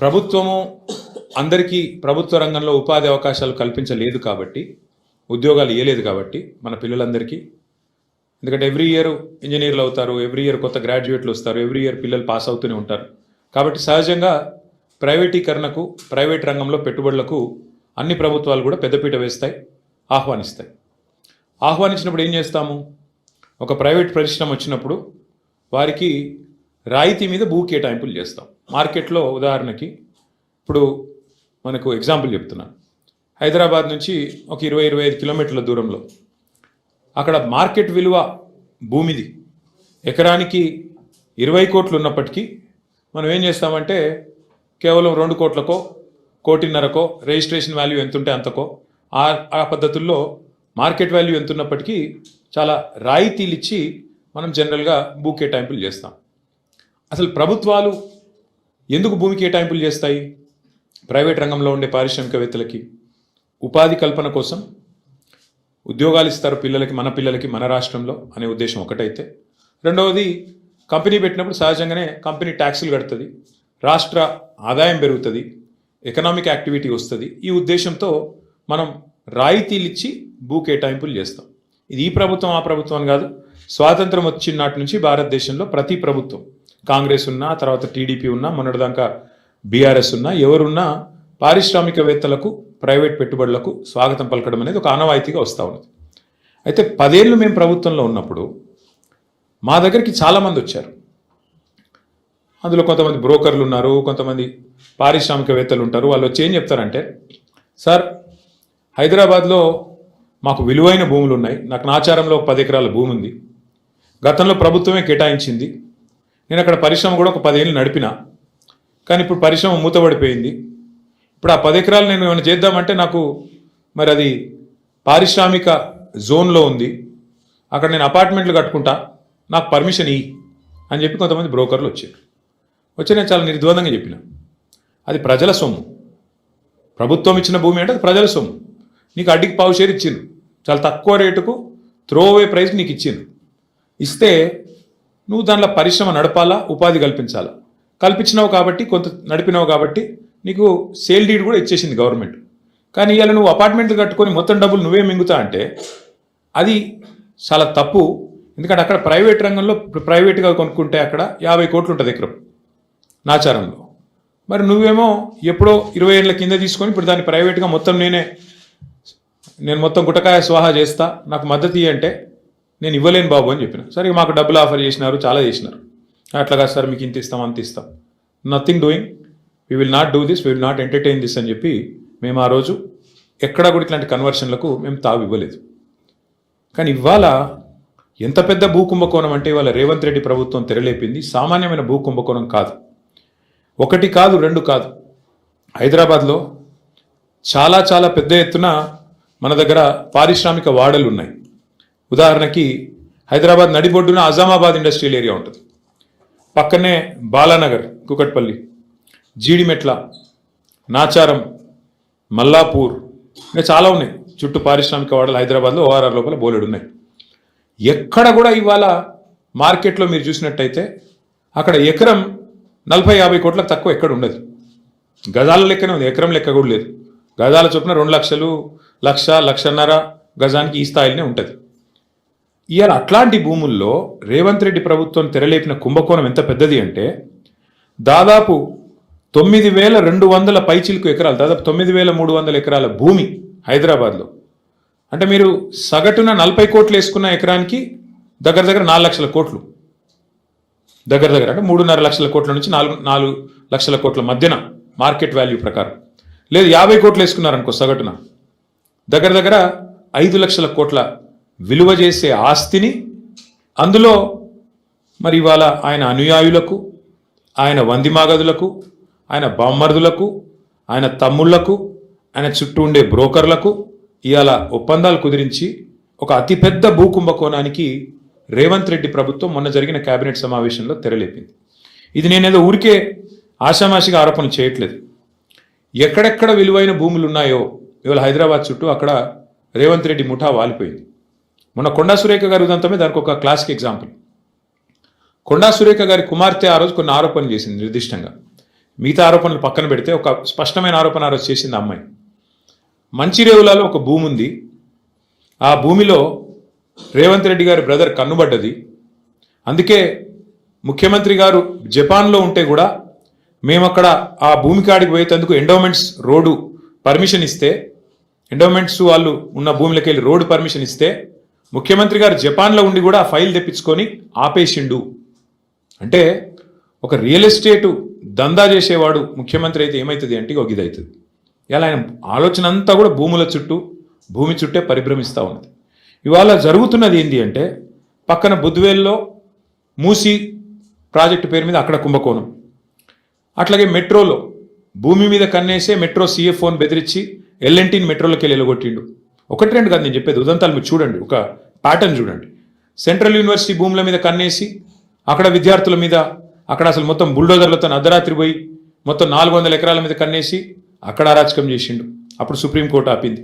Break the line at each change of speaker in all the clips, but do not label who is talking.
ప్రభుత్వము అందరికీ ప్రభుత్వ రంగంలో ఉపాధి అవకాశాలు కల్పించలేదు కాబట్టి, ఉద్యోగాలు ఇవ్వలేదు కాబట్టి మన పిల్లలందరికీ. ఎందుకంటే ఎవ్రీ ఇయర్ ఇంజనీర్లు అవుతారు, ఎవ్రీ ఇయర్ కొత్త గ్రాడ్యుయేట్లు వస్తారు, ఎవ్రీ ఇయర్ పిల్లలు పాస్ అవుతూనే ఉంటారు. కాబట్టి సహజంగా ప్రైవేటీకరణకు, ప్రైవేట్ రంగంలో పెట్టుబడులకు అన్ని ప్రభుత్వాలు కూడా పెద్దపీట వేస్తాయి, ఆహ్వానిస్తాయి. ఆహ్వానించినప్పుడు ఏం చేస్తాము? ఒక ప్రైవేట్ పరిశ్రమ వచ్చినప్పుడు వారికి రాయితీ మీద భూ కేటాయింపులు చేస్తాం. మార్కెట్లో ఉదాహరణకి ఇప్పుడు మనకు ఎగ్జాంపుల్ చెప్తున్నాను. హైదరాబాద్ నుంచి ఒక 20-25 కిలోమీటర్ల దూరంలో అక్కడ మార్కెట్ విలువ భూమిది ఎకరానికి 20 కోట్లు ఉన్నప్పటికీ మనం ఏం చేస్తామంటే కేవలం 2 కోట్లకో, 1.5 కోటికో, రిజిస్ట్రేషన్ వాల్యూ ఎంత ఉంటే అంతకో, ఆ పద్ధతుల్లో మార్కెట్ వాల్యూ ఎంత ఉన్నప్పటికీ చాలా రాయితీలు ఇచ్చి మనం జనరల్గా భూ కేటాయింపులు చేస్తాం. అసలు ప్రభుత్వాలు ఎందుకు భూమి కేటాయింపులు చేస్తాయి? ప్రైవేట్ రంగంలో ఉండే పారిశ్రామికవేత్తలకి ఉపాధి కల్పన కోసం, ఉద్యోగాలు ఇస్తారు పిల్లలకి, మన పిల్లలకి, మన రాష్ట్రంలో అనే ఉద్దేశం ఒకటైతే, రెండవది కంపెనీ పెట్టినప్పుడు సహజంగానే కంపెనీ ట్యాక్సులు కడుతుంది, రాష్ట్ర ఆదాయం పెరుగుతుంది, ఎకనామిక్ యాక్టివిటీ వస్తుంది. ఈ ఉద్దేశంతో మనం రాయితీలు ఇచ్చి భూ కేటాయింపులు చేస్తాం. ఇది ఈ ప్రభుత్వం ఆ ప్రభుత్వం అని కాదు. స్వాతంత్రం వచ్చిన నాటి నుంచి భారతదేశంలో ప్రతి ప్రభుత్వం, కాంగ్రెస్ ఉన్నా, తర్వాత టీడీపీ ఉన్నా, మొన్నటిదాకా బీఆర్ఎస్ ఉన్నా, ఎవరున్నా పారిశ్రామికవేత్తలకు, ప్రైవేట్ పెట్టుబడులకు స్వాగతం పలకడం అనేది ఒక ఆనవాయితీగా వస్తూ ఉన్నది. అయితే 10 ఏళ్ళు మేము ప్రభుత్వంలో ఉన్నప్పుడు మా దగ్గరికి చాలామంది వచ్చారు. అందులో కొంతమంది బ్రోకర్లు ఉన్నారు, కొంతమంది పారిశ్రామికవేత్తలు ఉంటారు. వాళ్ళు వచ్చి ఏం చెప్తారంటే, సార్ హైదరాబాద్లో మాకు విలువైన భూములు ఉన్నాయి, నాకు నాచారంలో 10 ఎకరాల భూమి ఉంది, గతంలో ప్రభుత్వమే కేటాయించింది, నేను అక్కడ పరిశ్రమ కూడా ఒక 10 ఏళ్ళు నడిపినా, కానీ ఇప్పుడు పరిశ్రమ మూతపడిపోయింది. ఇప్పుడు ఆ 10 ఎకరాలు నేను ఏమైనా చేద్దామంటే నాకు మరి అది పారిశ్రామిక జోన్లో ఉంది, అక్కడ నేను అపార్ట్మెంట్లు కట్టుకుంటా, నాకు పర్మిషన్ ఇయ్యి అని చెప్పి కొంతమంది బ్రోకర్లు వచ్చారు. నేను చాలా నిర్ద్వందంగా చెప్పిన, అది ప్రజల సొమ్ము, ప్రభుత్వం ఇచ్చిన భూమి అంటే అది ప్రజల సొమ్ము, నీకు అడ్డికి పావు షేర్ ఇచ్చిండు, చాలా తక్కువ రేటుకు త్రో అవే ప్రైస్ నీకు ఇచ్చిండు. ఇస్తే నువ్వు దాంట్లో పరిశ్రమ నడపాలా, ఉపాధి కల్పించాలా. కల్పించినావు కాబట్టి, కొంత నడిపినావు కాబట్టి నీకు సేల్ డీడ్ కూడా ఇచ్చేసింది గవర్నమెంట్. కానీ ఇవాళ నువ్వు అపార్ట్మెంట్లు కట్టుకొని మొత్తం డబ్బులు నువ్వే మింగుతా అంటే అది చాలా తప్పు. ఎందుకంటే అక్కడ ప్రైవేట్ రంగంలో ప్రైవేట్గా కొనుక్కుంటే అక్కడ 50 కోట్లు ఉంటుంది ఎకరం నాచారంలో. మరి నువ్వేమో ఎప్పుడో 20 ఏళ్ళ కింద తీసుకొని ఇప్పుడు దాన్ని ప్రైవేట్గా మొత్తం నేను మొత్తం గుటకాయ స్వాహా చేస్తా, నాకు మద్దతు ఇవ్వంటే నేను ఇవ్వలేను బాబు అని చెప్పిన. సరే మాకు డబ్బులు ఆఫర్ చేసినారు, చాలా చేసినారు. అట్లాగా సార్ మీకు ఇంత ఇస్తాం, అంత ఇస్తాం, nothing doing, we will not do this, we will not entertain this అని చెప్పి మేము ఆ రోజు ఎక్కడా కూడా ఇట్లాంటి కన్వర్షన్లకు మేము తావు ఇవ్వలేదు. కానీ ఇవాళ ఎంత పెద్ద భూ కుంభకోణం అంటే ఇవాళ రేవంత్ రెడ్డి ప్రభుత్వం తెరలేపింది. సామాన్యమైన భూ కుంభకోణం కాదు, 1 కాదు 2 కాదు. హైదరాబాద్లో చాలా చాలా పెద్ద ఎత్తున మన దగ్గర పారిశ్రామిక వాడలు ఉన్నాయి. ఉదాహరణకి హైదరాబాద్ నడిబొడ్డున అజామాబాద్ ఇండస్ట్రియల్ ఏరియా ఉంటుంది, పక్కనే బాలానగర్, కుకట్పల్లి, జీడిమెట్ల, నాచారం, మల్లాపూర్, ఇంకా చాలా ఉన్నాయి చుట్టూ పారిశ్రామిక వాడలు హైదరాబాద్లో ORR లోపల బోలెడు ఉన్నాయి. ఎక్కడ కూడా ఇవాళ మార్కెట్లో మీరు చూసినట్టయితే అక్కడ ఎకరం 40-50 కోట్లకు తక్కువ ఎక్కడ ఉండదు. గజాల లెక్కనే ఉంది, ఎకరం లెక్క కూడా లేదు. గజాల చొప్పున 2 లక్షలు, 1-1.5 గజానికి ఈ స్థాయిలోనే ఉంటుంది. ఇవాళ అట్లాంటి భూముల్లో రేవంత్ రెడ్డి ప్రభుత్వం తెరలేపిన కుంభకోణం ఎంత పెద్దది అంటే దాదాపు 9,200 పైచిలుకు ఎకరాలు, దాదాపు 9,300 ఎకరాల భూమి హైదరాబాద్లో. అంటే మీరు సగటున 40 కోట్లు వేసుకున్న ఎకరానికి దగ్గర 4 లక్షల కోట్లు, దగ్గర అంటే 3.5 లక్షల కోట్ల నుంచి 4 లక్షల కోట్ల మధ్యన మార్కెట్ వాల్యూ ప్రకారం. లేదు 50 కోట్లు వేసుకున్నారనుకో సగటున, దగ్గర 5 లక్షల కోట్ల విలువ చేసే ఆస్తిని, అందులో మరి ఇవాళ ఆయన అనుయాయులకు, ఆయన వందిమాగదులకు, ఆయన బామ్మర్దులకు, ఆయన తమ్ముళ్లకు, ఆయన చుట్టూ ఉండే బ్రోకర్లకు ఇవాళ ఒప్పందాలు కుదిరించి ఒక అతిపెద్ద భూ కుంభకోణానికి రేవంత్ రెడ్డి ప్రభుత్వం మొన్న జరిగిన కేబినెట్ సమావేశంలో తెరలేపింది. ఇది నేనేదో ఊరికే ఆషామాషిగా ఆరోపణలు చేయట్లేదు. ఎక్కడెక్కడ విలువైన భూములు ఉన్నాయో ఇవాళ హైదరాబాద్ చుట్టూ అక్కడ రేవంత్ రెడ్డి ముఠా వాలిపోయింది. మొన్న కొండా సురేఖ గారి ఉదంతమే దానికి ఒక క్లాసిక్ ఎగ్జాంపుల్. కొండా సురేఖ గారి కుమార్తె ఆ రోజు కొన్ని ఆరోపణలు చేసింది నిర్దిష్టంగా. మిగతా ఆరోపణలు పక్కన పెడితే ఒక స్పష్టమైన ఆరోపణ ఆ రోజు చేసింది ఆ అమ్మాయి. మంచిరేవులలో ఒక భూమి ఉంది, ఆ భూమిలో రేవంత్ రెడ్డి గారి బ్రదర్ కన్నుబడ్డది. అందుకే ముఖ్యమంత్రి గారు జపాన్లో ఉంటే కూడా మేము అక్కడ ఆ భూమి కాడికి పోయేందుకు ఎండోమెంట్స్ రోడ్డు పర్మిషన్ ఇస్తే, ఎండోమెంట్స్ వాళ్ళు ఉన్న భూమిలోకి వెళ్ళి రోడ్డు పర్మిషన్ ఇస్తే ముఖ్యమంత్రి గారు జపాన్లో ఉండి కూడా ఆ ఫైల్ తెప్పించుకొని ఆపేసిండు. అంటే ఒక రియల్ ఎస్టేటు దందా చేసేవాడు ముఖ్యమంత్రి అయితే ఏమవుతుంది అంటే ఒక ఇది అవుతుంది. ఇలా ఆయన ఆలోచన అంతా కూడా భూముల చుట్టూ, భూమి చుట్టే పరిభ్రమిస్తూ ఉన్నది. ఇవాళ జరుగుతున్నది ఏంటి అంటే పక్కన బుద్వేల్లో మూసి ప్రాజెక్టు పేరు మీద అక్కడ కుంభకోణం, అట్లాగే మెట్రోలో భూమి మీద కన్నేసే మెట్రో CFOని బెదిరించి ఎల్ఎన్టీని మెట్రోలోకి వెళ్ళి ఎలగొట్టిండు. ఒకటి రెండు కాదు నేను చెప్పేది, ఉదంతాలు మీరు చూడండి, ఒక ప్యాటర్న్ చూడండి. సెంట్రల్ యూనివర్సిటీ భూముల మీద కన్నేసి అక్కడ విద్యార్థుల మీద అక్కడ అసలు మొత్తం బుల్డోజర్లతో అర్ధరాత్రి పోయి మొత్తం 400 ఎకరాల మీద కన్నేసి అక్కడ అరాచకం చేసిండు. అప్పుడు సుప్రీంకోర్టు ఆపింది.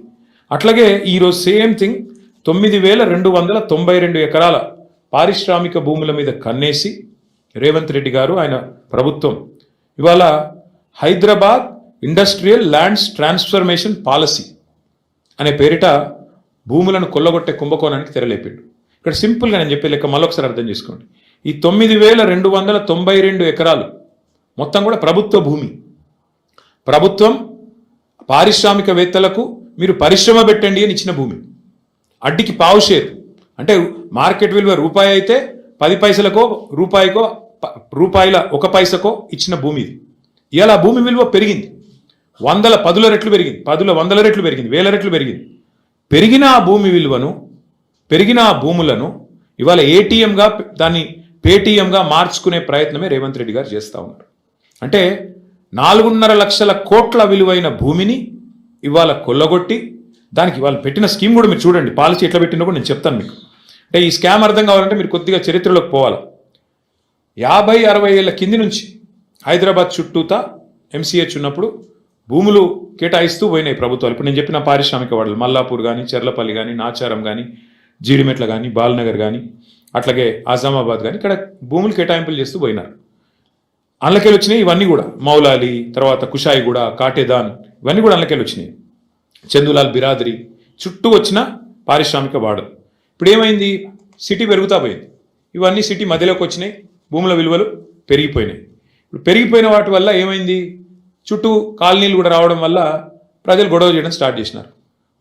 అట్లాగే ఈరోజు సేమ్ థింగ్ 9,292 ఎకరాల పారిశ్రామిక భూముల మీద కన్నేసి రేవంత్ రెడ్డి గారు ఆయన ప్రభుత్వం ఇవాళ Hyderabad industrial lands transformation policy అనే పేరిట భూములను కొల్లగొట్టే కుంభకోణానికి తెరలేపిండు. ఇక్కడ సింపుల్గా నేను చెప్పే లెక్క మళ్ళొకసారి అర్థం చేసుకోండి. ఈ 9,292 ఎకరాలు మొత్తం కూడా ప్రభుత్వ భూమి. ప్రభుత్వం పారిశ్రామికవేత్తలకు మీరు పరిశ్రమ పెట్టండి అని ఇచ్చిన భూమి. అడ్డికి పావు షేర్ అంటే మార్కెట్ విలువ రూపాయి అయితే 10 పైసలకో రూపాయల 1 పైసకో ఇచ్చిన భూమి ఇది. ఇవాళ ఆ భూమి విలువ పెరిగింది, 10 రెట్లు పెరిగింది, 100 రెట్లు పెరిగింది, 1000 రెట్లు పెరిగింది. పెరిగిన ఆ భూమి విలువను, పెరిగిన ఆ భూములను ఇవాళ ఏటీఎంగా దాన్ని పేటీఎంగా మార్చుకునే ప్రయత్నమే రేవంత్ రెడ్డి గారు చేస్తూ ఉన్నారు. అంటే 4.5 లక్షల కోట్ల విలువైన భూమిని ఇవాళ కొల్లగొట్టి దానికి వాళ్ళు పెట్టిన స్కీమ్ కూడా మీరు చూడండి, పాలసీ ఎట్లా పెట్టినో కూడా నేను చెప్తాను మీకు. అంటే ఈ స్కామ్ అర్థం కావాలంటే మీరు కొద్దిగా చరిత్రలోకి పోవాలి. 50-60 ఏళ్ళ కింది నుంచి హైదరాబాద్ చుట్టూతా MCH ఉన్నప్పుడు భూములు కేటాయిస్తూ పోయినాయి ప్రభుత్వాలు. ఇప్పుడు నేను చెప్పిన పారిశ్రామిక వాడలు మల్లాపూర్ కానీ, చెర్లపల్లి కానీ, నాచారం కానీ, జీడిమెట్ల కానీ, బాల్నగర్ కానీ, అట్లాగే ఆజామాబాద్ కానీ ఇక్కడ భూములు కేటాయింపులు చేస్తూ పోయినారు. అందులోకెళ్ళి వచ్చినాయి ఇవన్నీ కూడా, మౌలాలి, తర్వాత కుషాయిగూడ, కాటేదాన్, ఇవన్నీ కూడా అందులోకెళ్ళి వచ్చినాయి. చందులాల్ బిరాదరి చుట్టూ వచ్చిన పారిశ్రామిక వాడలు. ఇప్పుడు ఏమైంది, సిటీ పెరుగుతా పోయింది, ఇవన్నీ సిటీ మధ్యలోకి వచ్చినాయి, భూముల విలువలు పెరిగిపోయినాయి. ఇప్పుడు పెరిగిపోయిన వాటి వల్ల ఏమైంది, చుట్టూ కాలనీలు కూడా రావడం వల్ల ప్రజలు గొడవ చేయడం స్టార్ట్ చేసినారు.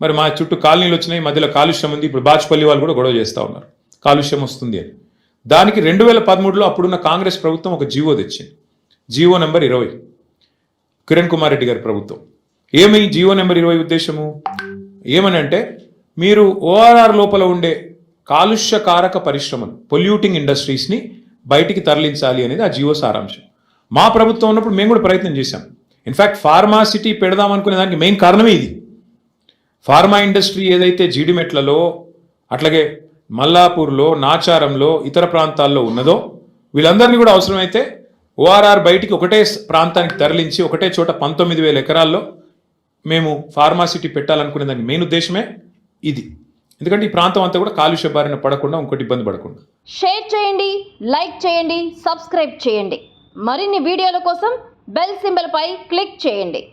మరి మా చుట్టూ కాలనీలు వచ్చినాయి, మధ్యలో కాలుష్యం ఉంది, ఇప్పుడు బాచుపల్లి వాళ్ళు కూడా గొడవ చేస్తూ ఉన్నారు కాలుష్యం వస్తుంది అని. దానికి 2013లో అప్పుడున్న కాంగ్రెస్ ప్రభుత్వం ఒక జీవో తెచ్చింది, జీవో నెంబర్ 20, కిరణ్ కుమార్ రెడ్డి గారి ప్రభుత్వం. ఏమి జీవో నెంబర్ 20 ఉద్దేశము ఏమని అంటే, మీరు ORR లోపల ఉండే కాలుష్యకారక పరిశ్రమలు, పొల్యూటింగ్ ఇండస్ట్రీస్ని బయటికి తరలించాలి అనేది ఆ జీవో సారాంశం. మా ప్రభుత్వం ఉన్నప్పుడు మేము కూడా ప్రయత్నం చేశాం. ఇన్ఫ్యాక్ట్ ఫార్మా సిటీ పెడదాం అనుకునే దానికి మెయిన్ కారణమే ఇది. ఫార్మా ఇండస్ట్రీ ఏదైతే జీడిమెట్లలో, అట్లాగే మల్లాపూర్లో, నాచారంలో, ఇతర ప్రాంతాల్లో ఉన్నదో వీళ్ళందరినీ కూడా అవసరమైతే ORR బయటికి ఒకటే ప్రాంతానికి తరలించి ఒకటే చోట 19,000 ఎకరాల్లో మేము ఫార్మాసిటీ పెట్టాలనుకునే దానికి మెయిన్ ఉద్దేశమే ఇది. ఎందుకంటే ఈ ప్రాంతం అంతా కూడా కాలుష్య బారిన పడకుండా, ఇంకోటి ఇబ్బంది పడకుండా.
షేర్ చేయండి, లైక్ చేయండి, సబ్స్క్రైబ్ చేయండి. మరిన్ని వీడియోల కోసం బెల్ సింబల్ పై క్లిక్ చేయండి.